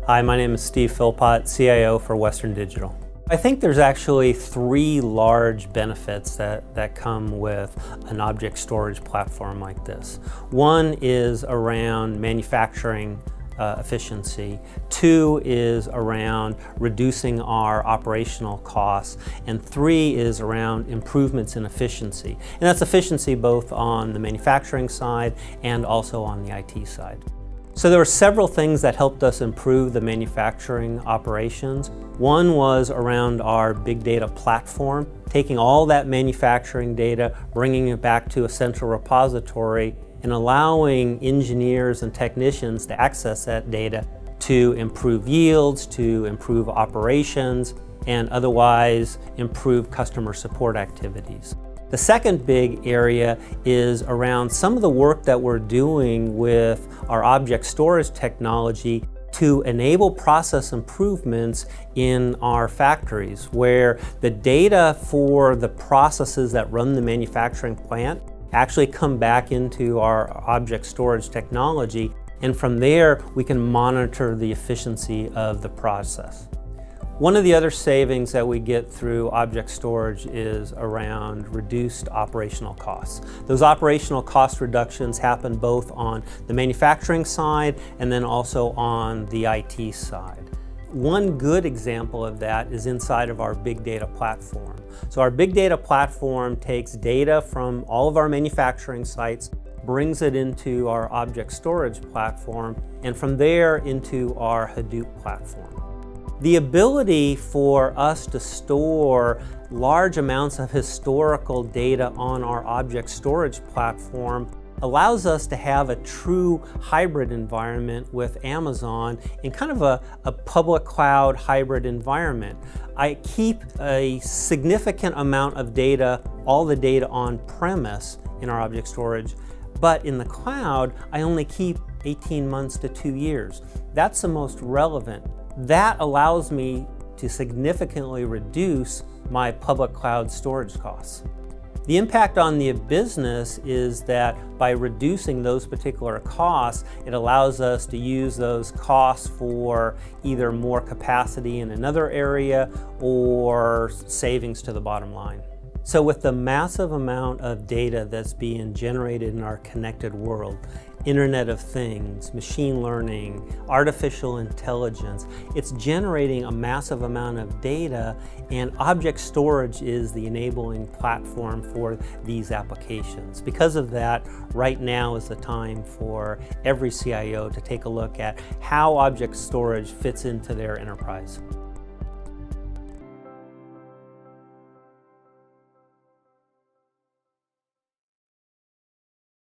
Hi, my name is Steve Philpott, CIO for Western Digital. I think there's actually three large benefits that come with an object storage platform like this. One is around manufacturing efficiency. Two is around reducing our operational costs. And three is around improvements in efficiency. And that's efficiency both on the manufacturing side and also on the IT side. So there were several things that helped us improve the manufacturing operations. One was around our big data platform, taking all that manufacturing data, bringing it back to a central repository, and allowing engineers and technicians to access that data to improve yields, to improve operations, and otherwise improve customer support activities. The second big area is around some of the work that we're doing with our object storage technology to enable process improvements in our factories, where the data for the processes that run the manufacturing plant actually come back into our object storage technology, and from there we can monitor the efficiency of the process. One of the other savings that we get through object storage is around reduced operational costs. Those operational cost reductions happen both on the manufacturing side and then also on the IT side. One good example of that is inside of our big data platform. So our big data platform takes data from all of our manufacturing sites, brings it into our object storage platform, and from there into our Hadoop platform. The ability for us to store large amounts of historical data on our object storage platform allows us to have a true hybrid environment with Amazon in kind of a public cloud hybrid environment. I keep a significant amount of data, all the data on premise in our object storage, but in the cloud, I only keep 18 months to 2 years. That's the most relevant. That allows me to significantly reduce my public cloud storage costs. The impact on the business is that by reducing those particular costs, it allows us to use those costs for either more capacity in another area or savings to the bottom line. So with the massive amount of data that's being generated in our connected world, Internet of Things, machine learning, artificial intelligence, it's generating a massive amount of data, and object storage is the enabling platform for these applications. Because of that, right now is the time for every CIO to take a look at how object storage fits into their enterprise.